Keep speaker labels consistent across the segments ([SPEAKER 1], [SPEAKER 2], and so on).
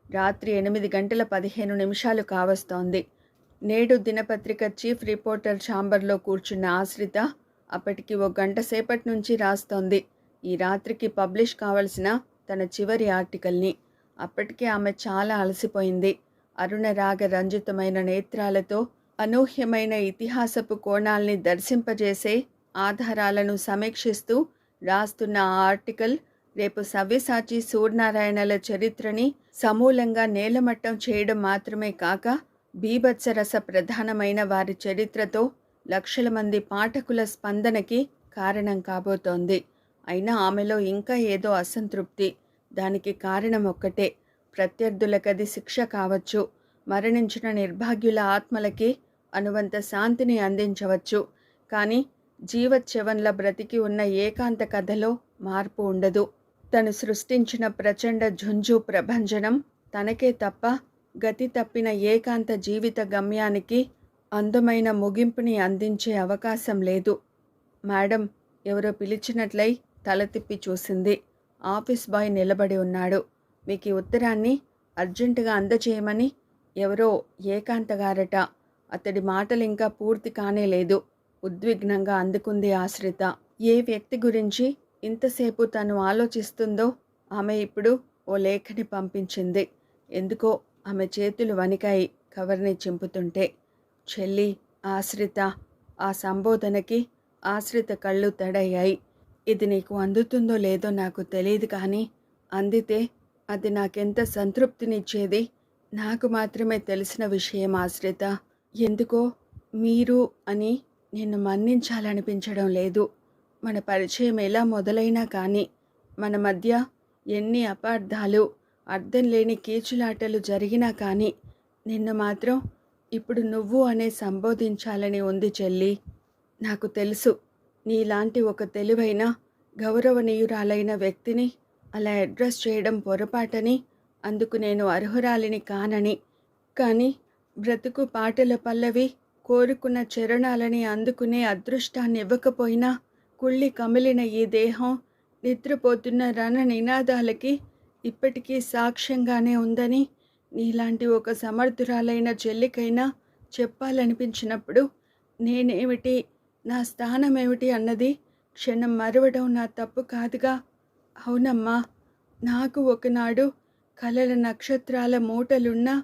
[SPEAKER 1] రాత్రి 8 గంటల 15 నిమిషాలు కావస్తోంది. నేడు దినపత్రిక చీఫ్ రిపోర్టర్ ఛాంబర్లో కూర్చున్న ఆశ్రిత అప్పటికి 1 గంట సేపటి నుంచి రాస్తోంది ఈ రాత్రికి పబ్లిష్ కావలసిన తన చివరి ఆర్టికల్ని. అప్పటికే ఆమె చాలా అలసిపోయింది. అరుణరాగ రంజితమైన నేత్రాలతో అనూహ్యమైన ఇతిహాసపు కోణాల్ని దర్శింపజేసే ఆధారాలను సమీక్షిస్తూ రాస్తున్న ఆ ఆర్టికల్ రేపు సవ్యసాచి సూర్యనారాయణల చరిత్రని సమూలంగా నేలమట్టం చేయడం మాత్రమే కాక బీభత్సరస ప్రధానమైన వారి చరిత్రతో లక్షల మంది పాఠకుల స్పందనకి కారణం కాబోతోంది. అయినా ఆమెలో ఇంకా ఏదో అసంతృప్తి. దానికి కారణం ఒక్కటే, ప్రత్యర్థులకది శిక్ష కావచ్చు, మరణించిన నిర్భాగ్యుల ఆత్మలకి అనువంత శాంతిని అందించవచ్చు. కానీ జీవచ్యవన్ల బ్రతికి ఉన్న ఏకాంత కథలో మార్పు ఉండదు. తను సృష్టించిన ప్రచండ ఝుంఝు ప్రభంజనం తనకే తప్ప గతి తప్పిన ఏకాంత జీవిత గమ్యానికి అందమైన ముగింపుని అందించే అవకాశం లేదు. మేడం, ఎవరో పిలిచినట్లయి తల తిప్పి చూసింది. ఆఫీస్ బాయ్ నిలబడి ఉన్నాడు. మీకు ఈ ఉత్తరాన్ని అర్జెంటుగా అందజేయమని ఎవరో ఏకాంతగారట. అతడి మాటలు ఇంకా పూర్తి కానే లేదు. ఉద్విగ్నంగా అందుకుంది ఆశ్రిత. ఏ వ్యక్తి గురించి ఇంతసేపు తను ఆలోచిస్తుందో ఆమె ఇప్పుడు ఓ లేఖని పంపించింది. ఎందుకో ఆమె చేతులు వణికాయి కవర్ని చింపుతుంటే. చెల్లి, ఆశ్రిత. ఆ సంబోధనకి ఆశ్రిత కళ్ళు తడయ్యాయి. ఇది నీకు అందుతుందో లేదో నాకు తెలియదు, కానీ అందితే అది నాకెంత సంతృప్తినిచ్చేది నాకు మాత్రమే తెలిసిన విషయం ఆశ్రిత. ఎందుకో మీరు అని నిన్ను మన్నించాలనిపించడం లేదు. మన పరిచయం ఎలా మొదలైనా కానీ మన మధ్య ఎన్ని అపార్థాలు, అర్థం లేని కీచులాటలు జరిగినా కానీ నిన్ను మాత్రం ఇప్పుడు నువ్వు అనే సంబోధించాలని ఉంది చెల్లి. నాకు తెలుసు నీలాంటి ఒక తెలివైన గౌరవనీయురాలైన వ్యక్తిని అలా అడ్రస్ చేయడం పొరపాటని, అందుకు నేను అర్హురాలిని కానని. కానీ బ్రతుకు పాటల పల్లవి కోరుకున్న చరణాలని అందుకునే అదృష్టాన్ని ఇవ్వకపోయినా కుళ్ళి కమిలిన ఈ దేహం నిద్రపోతున్న రణ నినాదాలకి ఇప్పటికీ సాక్ష్యంగానే ఉందని నీలాంటి ఒక సమర్థురాలైన చెల్లికైనా చెప్పాలనిపించినప్పుడు నేనేమిటి, నా స్థానం ఏమిటి అన్నది క్షణం మరవడం నా తప్పు కాదుగా. అవునమ్మా, నాకు ఒకనాడు కలల నక్షత్రాల మూటలున్నా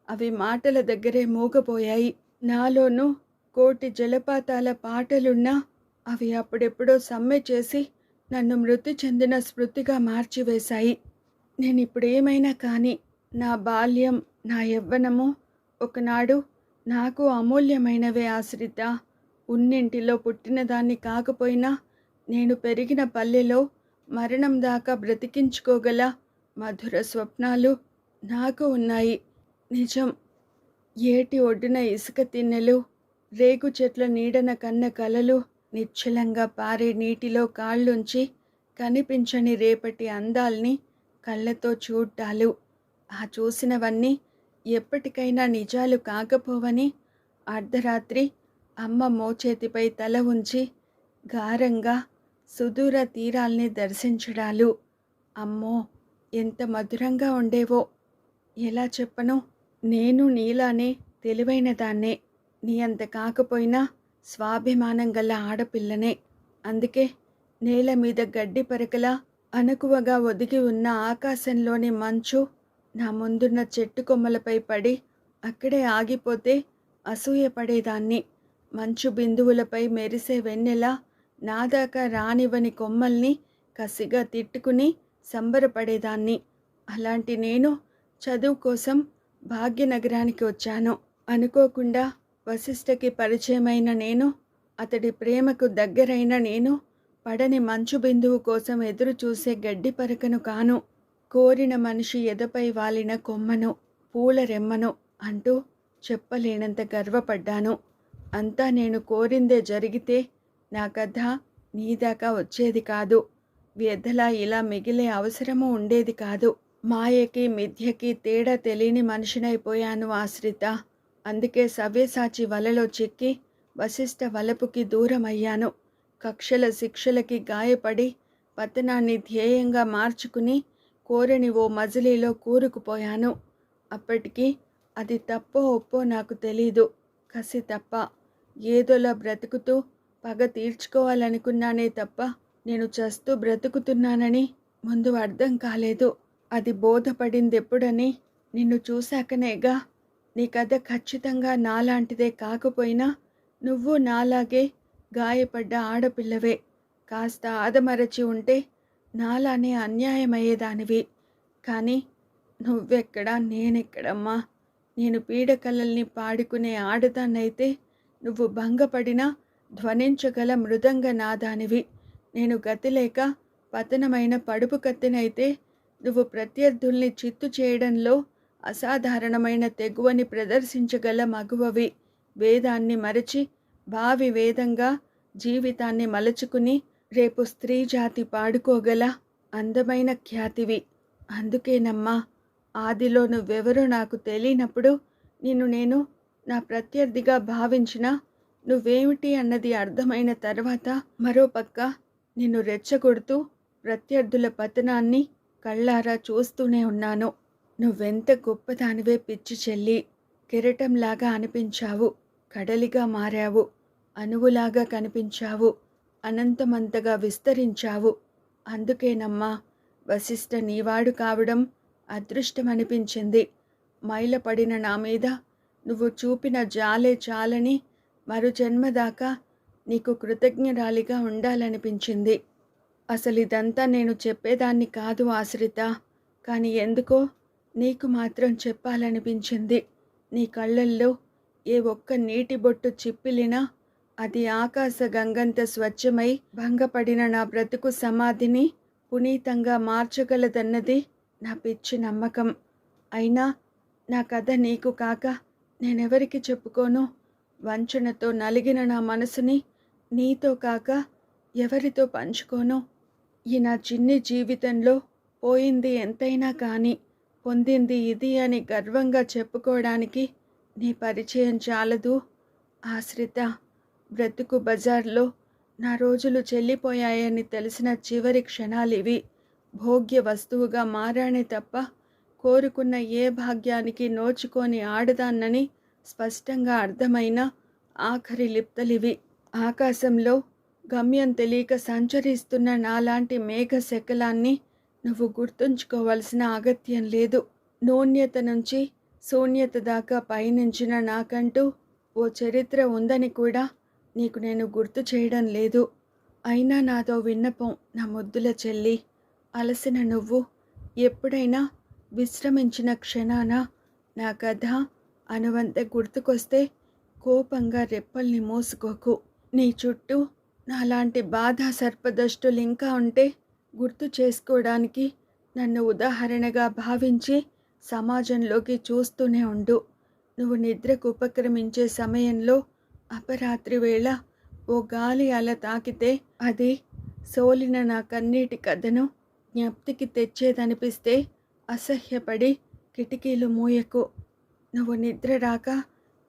[SPEAKER 1] అవి మాటల దగ్గరే మూగపోయాయి. నాలోనూ కోటి జలపాతాల పాటలున్నా అవి అప్పుడెప్పుడో సమ్మె చేసి నన్ను మృతి చెందిన స్మృతిగా మార్చివేశాయి. నేనిప్పుడేమైనా కానీ నా బాల్యం, నా యవ్వనము ఒకనాడు నాకు అమూల్యమైనవే ఆశ్రిత. ఉన్నింటిలో పుట్టినదాన్ని కాకపోయినా నేను పెరిగిన పల్లెలో మరణం దాకా బ్రతికించుకోగల మధుర స్వప్నాలు నాకు ఉన్నాయి. నిజం. ఏటి ఒడ్డున ఇసుక తిన్నెలు, రేగు చెట్ల నీడన కన్న కలలు, నిశ్చలంగా పారే నీటిలో కాళ్ళుంచి కనిపించని రేపటి అందాల్ని కళ్ళతో చూడ్డాలు. ఆ చూసినవన్నీ ఎప్పటికైనా నిజాలు కాకపోవని అర్ధరాత్రి అమ్మ మోచేతిపై తల ఉంచి గారంగా సుదూర తీరాల్ని దర్శించడాలు. అమ్మో, ఎంత మధురంగా ఉండేవో. ఎలా చెప్పను? నేను నీలానే తెలివైన దాన్నే, నీ అంత కాకపోయినా స్వాభిమానం గల ఆడపిల్లనే. అందుకే నేల మీద గడ్డి పరకలా అణకువగా ఒదిగి ఉన్న ఆకాశంలోని మంచు నా ముందున్న చెట్టు కొమ్మలపై పడి అక్కడే ఆగిపోతే అసూయపడేదాన్ని. మంచు బిందువులపై మెరిసే వెన్నెల నాదాకా రానివ్వని కొమ్మల్ని కసిగా తిట్టుకుని సంబరపడేదాన్ని. అలాంటి నేను చదువు కోసం భాగ్యనగరానికి వచ్చాను. అనుకోకుండా వశిష్ఠకి పరిచయమైన నేను, అతడి ప్రేమకు దగ్గరైన నేను పడని మంచు బిందువు కోసం ఎదురు చూసే గడ్డి పరకను కాను. కోరిన మనిషి ఎదపై వాలిన కొమ్మను, పూల రెమ్మను అంటూ చెప్పలేనంత గర్వపడ్డాను. అంతా నేను కోరిందే జరిగితే నా కథ నీదాకా వచ్చేది కాదు. వ్యధలా ఇలా మిగిలే అవసరము ఉండేది కాదు. మాయకి మిథ్యకి తేడా తెలియని మనిషినైపోయాను ఆశ్రిత. అందుకే సవ్యసాచి వలలో చిక్కి వశిష్ఠ వలపుకి దూరమయ్యాను. కక్షల శిక్షలకి గాయపడి పతనాన్ని ధ్యేయంగా మార్చుకుని కోరని ఓ మజిలీలో కూరుకుపోయాను. అప్పటికి అది తప్పో ఒప్పో నాకు తెలీదు. కసి తప్ప. ఏదోలా బ్రతుకుతూ పగ తీర్చుకోవాలనుకున్నానే తప్ప నేను చస్తూ బ్రతుకుతున్నానని ముందు అర్థం కాలేదు. అది బోధపడిందెప్పుడని నిన్ను చూశాకనేగా. నీ కథ ఖచ్చితంగా నాలాంటిదే కాకపోయినా నువ్వు నాలాగే గాయపడ్డ ఆడపిల్లవే. కాస్త ఆదమరచి ఉంటే నాలానే అన్యాయమయ్యేదానివి. కానీ నువ్వెక్కడా నేనెక్కడమ్మా. నేను పీడకలల్ని పాడుకునే ఆడదాన్నైతే నువ్వు భంగపడినా ధ్వనించగల మృదంగ నాదానివి. నేను గతిలేక పతనమైన పడుపు కత్తినైతే నువ్వు ప్రత్యర్థుల్ని చిత్తు చేయడంలో అసాధారణమైన తెగువని ప్రదర్శించగల మగువవి. వేదాన్ని మరచి భావి వేదంగా జీవితాన్ని మలుచుకుని రేపు స్త్రీ జాతి పాడుకోగల అందమైన ఖ్యాతివి. అందుకేనమ్మా, ఆదిలో నువ్వెవరో నాకు తెలియనప్పుడు నిన్ను నేను నా ప్రత్యర్థిగా భావించిన నువ్వేమిటి అన్నది అర్థమైన తర్వాత మరోపక్క నిన్ను రెచ్చగొడుతూ ప్రత్యర్థుల పతనాన్ని కళ్ళారా చూస్తూనే ఉన్నాను. నువ్వెంత గొప్పదానివే పిచ్చి చెల్లి. కెరటంలాగా అనిపించావు, కడలిగా మారావు, అణువులాగా కనిపించావు, అనంతమంతగా విస్తరించావు. అందుకేనమ్మా వశిష్ఠ నీవాడు కావడం అదృష్టమనిపించింది. మైలపడిన నా మీద నువ్వు చూపిన జాలే చాలని మరు జన్మదాకా నీకు కృతజ్ఞరాలిగా ఉండాలనిపించింది. అసలిదంతా నేను చెప్పేదాన్ని కాదు ఆశ్రిత. కానీ ఎందుకో నీకు మాత్రం చెప్పాలనిపించింది. నీ కళ్ళల్లో ఏ ఒక్క నీటి బొట్టు చిప్పిలినా అది ఆకాశ గంగంత స్వచ్ఛమై భంగపడిన నా బ్రతుకు సమాధిని పునీతంగా మార్చగలదన్నది నా పిచ్చి నమ్మకం. అయినా నా కథ నీకు కాక నేనెవరికి చెప్పుకోను. వంచనతో నలిగిన నా మనసుని నీతో కాక ఎవరితో పంచుకోను. ఈ నా చిన్ని జీవితంలో పోయింది ఎంతైనా కానీ పొందింది ఇది అని గర్వంగా చెప్పుకోవడానికి నీ పరిచయం చాలదు ఆశ్రిత. బ్రతుకు బజార్లో నా రోజులు చెల్లిపోయాయని తెలిసిన చివరి క్షణాలివి. భోగ్య వస్తువుగా మారానే తప్ప కోరుకున్న ఏ భాగ్యానికి నోచుకొని ఆడదాన్నని స్పష్టంగా అర్థమైన ఆఖరి లిప్తలివి. ఆకాశంలో గమ్యం తెలియక సంచరిస్తున్న నాలాంటి మేఘ శకలాన్ని నువ్వు గుర్తుంచుకోవలసిన అగత్యం లేదు. నూన్యత నుంచి శూన్యత దాకా పయనించిన నాకంటూ ఓ చరిత్ర ఉందని కూడా నీకు నేను గుర్తు చేయడం లేదు. అయినా నాదో విన్నపం నా ముద్దుల చెల్లి. అలసిన నువ్వు ఎప్పుడైనా విశ్రమించిన క్షణాన నా కథ అనువంత గుర్తుకొస్తే కోపంగా రెప్పల్ని మోసుకోకు. నీ చుట్టూ నాలాంటి బాధా సర్పదష్టులు ఇంకా ఉంటే గుర్తు చేసుకోవడానికి నన్ను ఉదాహరణగా భావించి సమాజంలోకి చూస్తూనే ఉండు. నువ్వు నిద్రకు ఉపక్రమించే సమయంలో అపరాత్రి వేళ ఓ గాలి అల తాకితే అది సోలిన నా కన్నీటి కథను జ్ఞప్తికి తెచ్చేదనిపిస్తే అసహ్యపడి కిటికీలు మూయకు. నువ్వు నిద్ర రాక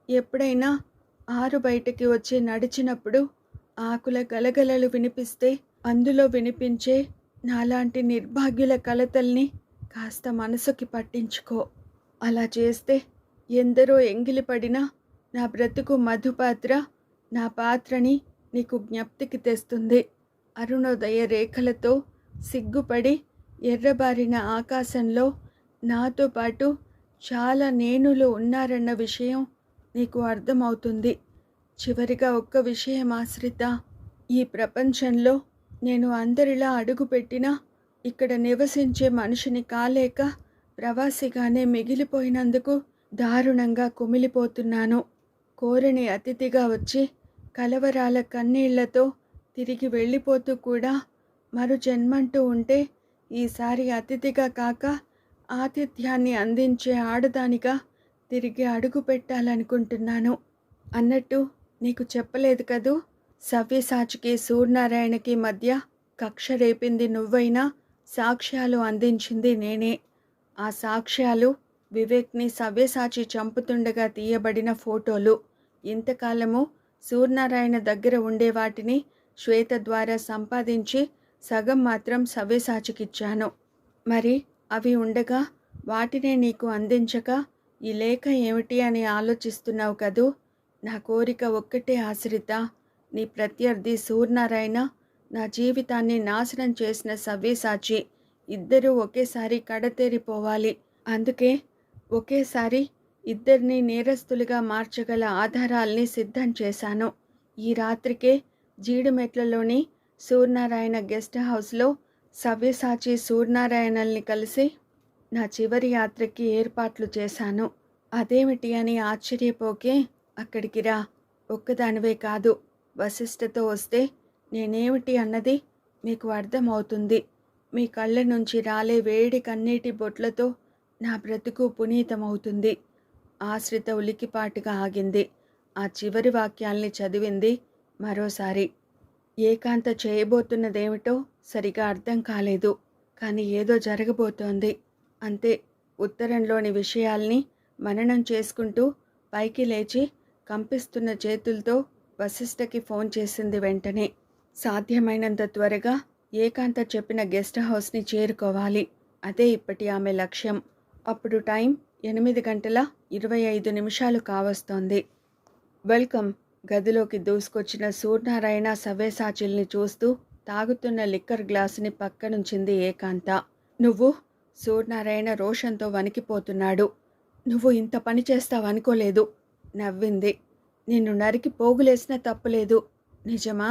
[SPEAKER 1] ఎప్పుడైనా ఆరు బయటకి వచ్చి నడిచినప్పుడు ఆకుల గలగలలు వినిపిస్తే అందులో వినిపించే నాలాంటి నిర్భాగ్యుల కలతల్ని కాస్త మనసుకి పట్టించుకో. అలా చేస్తే ఎందరో ఎంగిలిపడినా నా బ్రతుకు మధుపాత్ర నా పాత్రని నీకు జ్ఞప్తికి తెస్తుంది. అరుణోదయ రేఖలతో సిగ్గుపడి ఎర్రబారిన ఆకాశంలో నాతో పాటు చాలా నేనులు ఉన్నారన్న విషయం నీకు అర్థమవుతుంది. చివరిగా ఒక్క విషయం ఆశ్రిత. ఈ ప్రపంచంలో నేను అందరిలా అడుగుపెట్టినా ఇక్కడ నివసించే మనిషిని కాలేక ప్రవాసిగానే మిగిలిపోయినందుకు దారుణంగా కుమిలిపోతున్నాను. కోరని అతిథిగా వచ్చి కలవరాల కన్నీళ్లతో తిరిగి వెళ్ళిపోతూ కూడా మరు జన్మంటూ ఉంటే ఈసారి అతిథిగా కాక ఆతిథ్యాన్ని అందించే ఆడదానిగా తిరిగి అడుగు పెట్టాలనుకుంటున్నాను. అన్నట్టు నీకు చెప్పలేదు కదూ, సవ్యసాచికి సూర్యనారాయణకి మధ్య కక్ష రేపింది నువ్వైనా సాక్ష్యాలు అందించింది నేనే. ఆ సాక్ష్యాలు వివేక్ని సవ్యసాచి చంపుతుండగా తీయబడిన ఫోటోలు. ఇంతకాలము సూర్యనారాయణ దగ్గర ఉండే వాటిని శ్వేత ద్వారా సంపాదించి సగం మాత్రం సవ్యసాచికిచ్చాను. మరి అవి ఉండగా వాటినే నీకు అందించక ఈ లేఖ ఏమిటి అని ఆలోచిస్తున్నావు కదూ. నా కోరిక ఒక్కటే ఆశ్రిత, నీ ప్రత్యర్థి సూర్యనారాయణ, నా జీవితాన్ని నాశనం చేసిన సవ్యసాచి ఇద్దరూ ఒకేసారి కడతేరిపోవాలి. అందుకే ఒకేసారి ఇద్దరిని నేరస్తులుగా మార్చగల ఆధారాల్ని సిద్ధం చేశాను. ఈ రాత్రికే జీడిమెట్లలోని సూర్యనారాయణ గెస్ట్ హౌస్లో సవ్యసాచి సూర్యనారాయణల్ని కలిసి నా చివరి యాత్రకి ఏర్పాట్లు చేశాను. అదేమిటి అని ఆశ్చర్యపోకే, అక్కడికి రా. ఒక్కదానివే కాదు, వశిష్ఠతో వస్తే నేనేమిటి అన్నది మీకు అర్థమవుతుంది. మీ కళ్ళ నుంచి రాలే వేడి కన్నీటి బొట్లతో నా బ్రతుకు పునీతమవుతుంది. ఆశ్రిత ఉలికిపాటుగా ఆగింది. ఆ చివరి వాక్యాల్ని చదివింది మరోసారి. ఏకాంత చేయబోతున్నదేమిటో సరిగా అర్థం కాలేదు, కానీ ఏదో జరగబోతోంది అంతే. ఉత్తరంలోని విషయాల్ని మననం చేసుకుంటూ పైకి లేచి కంపిస్తున్న చేతులతో వశిష్ఠకి ఫోన్ చేసింది. వెంటనే సాధ్యమైనంత త్వరగా ఏకాంత చెప్పిన గెస్ట్ హౌస్ని చేరుకోవాలి. అదే ఇప్పటి ఆమె లక్ష్యం. అప్పుడు టైం 8:25 కావస్తోంది. వెల్కమ్. గదిలోకి దూసుకొచ్చిన సూర్యనారాయణ సవ్యసాచిల్ని చూస్తూ తాగుతున్న లిక్కర్ గ్లాసుని పక్కనుంచింది ఏకాంత. నువ్వు? సూర్యనారాయణ రోషంతో వణికిపోతున్నాడు. నువ్వు ఇంత పని చేస్తావనుకోలేదు. నవ్వింది. నిన్ను నరికి పోగులేసినా తప్పులేదు. నిజమా?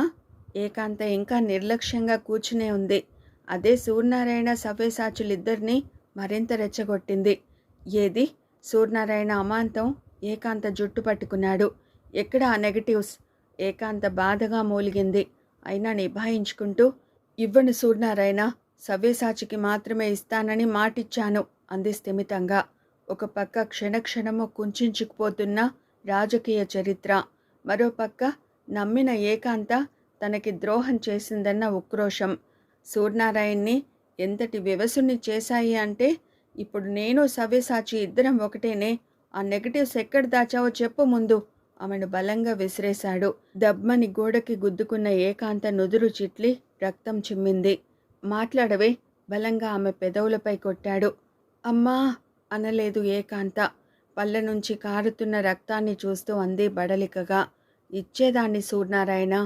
[SPEAKER 1] ఏకాంత ఇంకా నిర్లక్ష్యంగా కూర్చునే ఉంది. అదే సూర్యనారాయణ సవ్యసాచులిద్దరినీ మరింత రెచ్చగొట్టింది. ఏది? సూర్యనారాయణ అమాంతం ఏకాంత జుట్టు పట్టుకున్నాడు. ఎక్కడ ఆ నెగటివ్స్? ఏకాంత బాధగా మూలిగింది. అయినా నిభాయించుకుంటూ, ఇవ్వను సూర్యనారాయణ, సవ్యసాచికి మాత్రమే ఇస్తానని మాటిచ్చాను అంది స్థిమితంగా. ఒక పక్క క్షణక్షణము కుంచుకుపోతున్న రాజకీయ చరిత్ర, మరోపక్క నమ్మిన ఏకాంత తనకి ద్రోహం చేసిందన్న ఉక్రోషం. సూర్యనారాయణ్ణి ఎంతటి వివసుని చేశాయి అంటే, ఇప్పుడు నేను సవ్యసాచి ఇద్దరం ఒకటేనే. ఆ నెగటివ్స్ ఎక్కడ దాచావో చెప్పు ముందు. ఆమెను బలంగా విసిరేశాడు. దబ్మని గోడకి గుద్దుకున్న ఏకాంత నుదురు చిట్లి రక్తం చిమ్మింది. మాట్లాడవే, బలంగా ఆమె పెదవులపై కొట్టాడు. అమ్మా అనలేదు ఏకాంత. పళ్ళ నుంచి కారుతున్న రక్తాన్ని చూస్తూ అంది బడలికగా. ఇచ్చేదాన్ని సూర్యనారాయణ,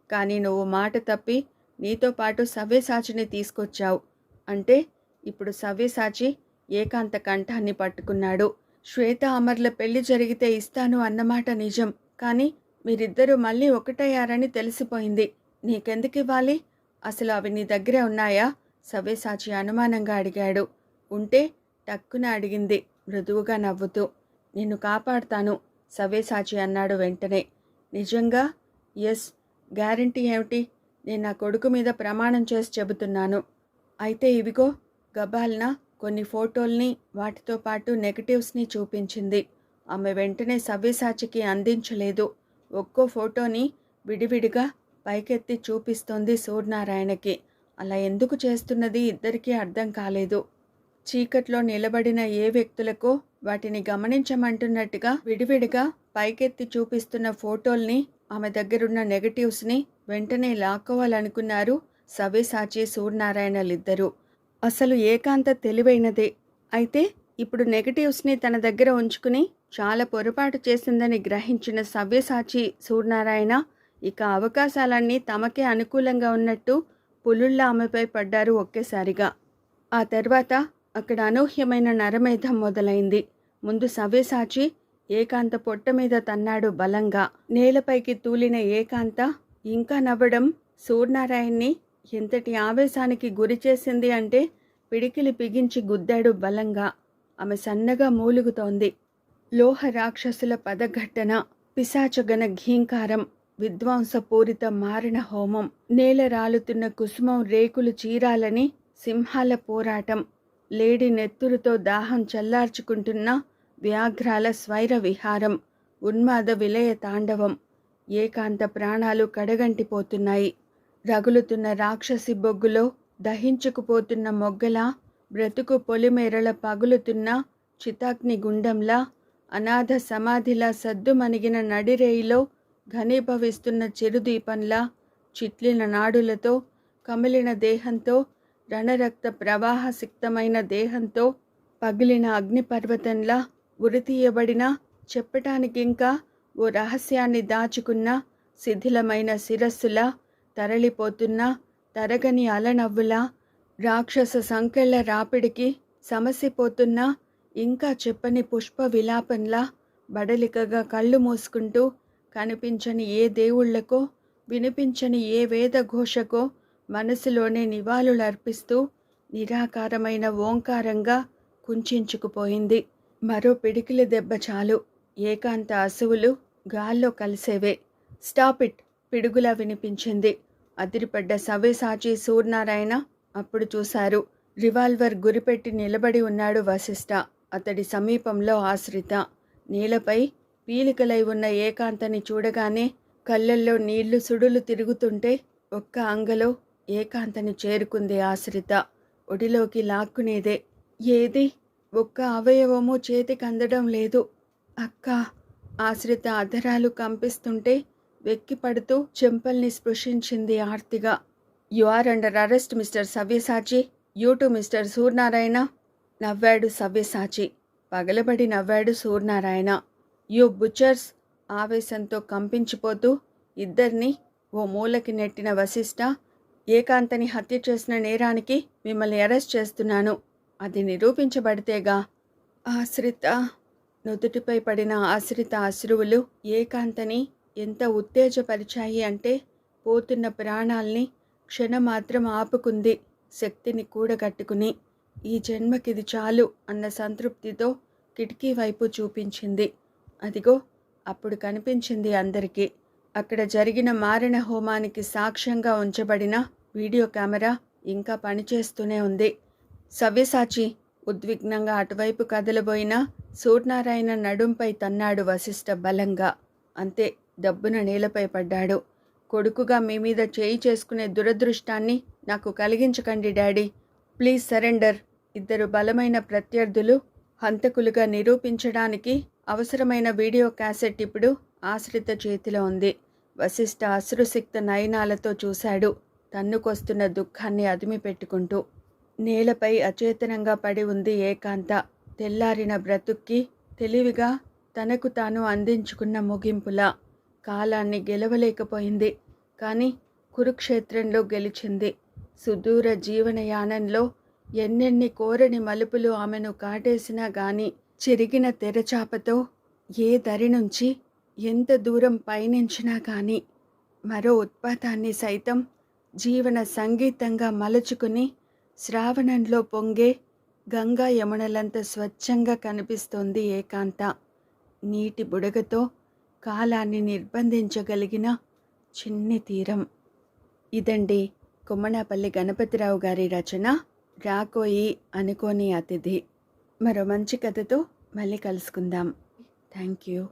[SPEAKER 1] కానీ నువ్వు మాట తప్పి నీతో పాటు సవ్యసాచిని తీసుకొచ్చావు. అంటే ఇప్పుడు సవ్యసాచి ఏకాంత కంఠాన్ని పట్టుకున్నాడు. శ్వేత అమర్ల పెళ్లి జరిగితే ఇస్తాను అన్నమాట నిజం, కానీ మీరిద్దరూ మళ్ళీ ఒకటయ్యారని తెలిసిపోయింది. నీకెందుకివ్వాలి? అసలు అవి నీ దగ్గరే ఉన్నాయా? సవ్యసాచి అనుమానంగా అడిగాడు. ఉంటే? టక్కున అడిగింది మృదువుగా నవ్వుతూ. నిన్ను కాపాడుతాను సవ్యసాచి అన్నాడు వెంటనే. నిజంగా? ఎస్. గ్యారంటీ ఏమిటి? నేను నా కొడుకు మీద ప్రమాణం చేసి చెబుతున్నాను. అయితే ఇవిగో. గబాల్న కొన్ని ఫోటోల్ని, వాటితో పాటు నెగటివ్స్ని చూపించింది. ఆమె వెంటనే సవ్యసాచికి అందించలేదు. ఒక్కో ఫోటోని విడివిడిగా పైకెత్తి చూపిస్తోంది సూర్యనారాయణకి. అలా ఎందుకు చేస్తున్నది ఇద్దరికీ అర్థం కాలేదు. చీకట్లో నిలబడిన ఏ వ్యక్తులకో వాటిని గమనించమంటున్నట్టుగా విడివిడిగా పైకెత్తి చూపిస్తున్న ఫోటోల్ని, ఆమె దగ్గరున్న నెగటివ్స్ని వెంటనే లాక్కోవాలనుకున్నారు సవ్యసాచి సూర్యనారాయణలిద్దరూ. అసలు ఏకాంత తెలివైనదే. అయితే ఇప్పుడు నెగటివ్స్ని తన దగ్గర ఉంచుకుని చాలా పొరపాటు చేసిందని గ్రహించిన సవ్యసాచి సూర్యనారాయణ ఇక అవకాశాలన్నీ తమకే అనుకూలంగా ఉన్నట్టు పులుల్లా ఆమెపై పడ్డారు ఒకేసారిగా. ఆ తర్వాత అక్కడ అనూహ్యమైన నరమేధం మొదలైంది. ముందు సవ్యసాచి ఏకాంత పొట్ట మీద తన్నాడు బలంగా. నేలపైకి తూలిన ఏకాంత ఇంకా నవ్వడం సూర్యనారాయణ్ణి ఎంతటి ఆవేశానికి గురిచేసింది అంటే పిడికిలి బిగించి గుద్దాడు బలంగా. ఆమె సన్నగా మూలుగుతోంది. లోహ రాక్షసుల పదఘట్టన, పిశాచగణ ఘీంకారం, విధ్వంసపూరిత మారణ హోమం, నేల రాలుతున్న కుసుమం రేకులు చీరాలని సింహాల పోరాటం, లేడి నెత్తురుతో దాహం చల్లార్చుకుంటున్న వ్యాఘ్రాల స్వైర విహారం, ఉన్మాద విలయ తాండవం. ఏకాంత ప్రాణాలు కడగంటిపోతున్నాయి. రగులుతున్న రాక్షసి బొగ్గులో దహించుకుపోతున్న మొగ్గలా, బ్రతుకు పొలిమేరల పగులుతున్న చితాగ్ని గుండంలా, అనాథ సమాధిలా సద్దుమణిగిన నడిరేయిలో ఘనీభవిస్తున్న చిరుదీపంలా, చిట్లిన నాడులతో, కమిలిన దేహంతో, రణరక్త ప్రవాహసిక్తమైన దేహంతో, పగిలిన అగ్నిపర్వతంలా ఉరితీయబడిన, చెప్పటానికింకా ఓ రహస్యాన్ని దాచుకున్న శిథిలమైన శిరస్సులా, తరలిపోతున్న తరగని అలనవ్వులా, రాక్షస సంకెళ్ల రాపిడికి సమసిపోతున్న ఇంకా చెప్పని పుష్ప విలాపంలా బడలికగా కళ్ళు మూసుకుంటూ కనిపించని ఏ దేవుళ్లకో, వినిపించని ఏ వేద ఘోషకో మనసులోనే నివాళులర్పిస్తూ నిరాకారమైన ఓంకారంగా కుంచించుకుపోయింది. మరో పిడికిలి దెబ్బ చాలు ఏకాంత అసువులు గాల్లో కలిసేవే. Stop it! పిడుగులా వినిపించింది. అదిరిపడ్డ సవ్యసాచి సూర్యనారాయణ అప్పుడు చూశారు. రివాల్వర్ గురిపెట్టి నిలబడి ఉన్నాడు వశిష్ఠ. అతడి సమీపంలో ఆశ్రిత. నేలపై పీలికలై ఉన్న ఏకాంతని చూడగానే కళ్ళల్లో నీళ్లు సుడులు తిరుగుతుంటే ఒక్క అంగలో ఏకాంతని చేరుకుంది ఆశ్రిత. ఒడిలోకి లాక్కునేదే. ఏది ఒక్క అవయవమూ చేతికందడం లేదు. అక్కా! ఆశ్రిత అధరాలు కంపిస్తుంటే వెక్కిపడుతూ చెంపల్ని స్పృశించింది ఆర్తిగా. You are under arrest mister Savyasachi. You too mister Suryanarayana. నవ్వాడు సవ్యసాచి. పగలబడి నవ్వాడు సూర్యనారాయణ. యూ బుచర్స్! ఆవేశంతో కంపించిపోతూ ఇద్దరినీ ఓ మూలకి నెట్టిన వశిష్ఠ, ఏకాంతని హత్య చేసిన నేరానికి మిమ్మల్ని అరెస్ట్ చేస్తున్నాను. అది నిరూపించబడితేగా. ఆశ్రిత! నుదుటిపై పడిన ఆశ్రిత అశ్రువులు ఏకాంతని ఎంత ఉత్తేజపరిచాయి అంటే పోతున్న ప్రాణాల్ని క్షణమాత్రం ఆపుకుంది. శక్తిని కూడగట్టుకుని ఈ జన్మకిది చాలు అన్న సంతృప్తితో కిటికీ వైపు చూపించింది. అదిగో అప్పుడు కనిపించింది అందరికీ. అక్కడ జరిగిన మారణ హోమానికి సాక్ష్యంగా ఉంచబడిన వీడియో కెమెరా ఇంకా పనిచేస్తూనే ఉంది. సవ్యసాచి! ఉద్విగ్నంగా అటువైపు కదలబోయిన సూర్యనారాయణ నడుంపై తన్నాడు వశిష్ఠ బలంగా. అంతే, దబ్బున నేలపై పడ్డాడు. కొడుకుగా మీ మీద చేయి చేసుకునే దురదృష్టాన్ని నాకు కలిగించకండి డాడీ. Please surrender. ఇద్దరు బలమైన ప్రత్యర్థులు హంతకులుగా నిరూపించడానికి అవసరమైన వీడియో క్యాసెట్ ఇప్పుడు ఆశ్రిత చేతిలో ఉంది. వశిష్ఠ అశ్రుసిక్త నయనాలతో చూశాడు, తన్నుకొస్తున్న దుఃఖాన్ని అదిమి పెట్టుకుంటూ. నేలపై అచేతనంగా పడి ఉంది ఏకాంత. తెల్లారిన బ్రతుక్కి తెలివిగా తనకు తాను అందించుకున్న ముగింపులా. కాలాన్ని గెలవలేకపోయింది, కానీ కురుక్షేత్రంలో గెలిచింది. సుదూర జీవనయానంలో ఎన్నెన్ని కోరని మలుపులు ఆమెను కాటేసినా గాని, చిరిగిన తెరచాపతో ఏ దరి నుంచి ఎంత దూరం పయనించినా కానీ మరో ఉత్పాతాన్ని సైతం జీవన సంగీతంగా మలుచుకుని శ్రావణంలో పొంగే గంగా యమునలంత స్వచ్ఛంగా కనిపిస్తోంది ఏకాంత. నీటి బుడగతో కాలాన్ని నిర్బంధించగలిగిన చిన్ని తీరం. ఇదండి కొమ్మనాపల్లి గణపతిరావు గారి రచన రాకోయి అనుకోని అతిథి. మరో మంచి కథతో మళ్ళీ కలుసుకుందాం. Thank you.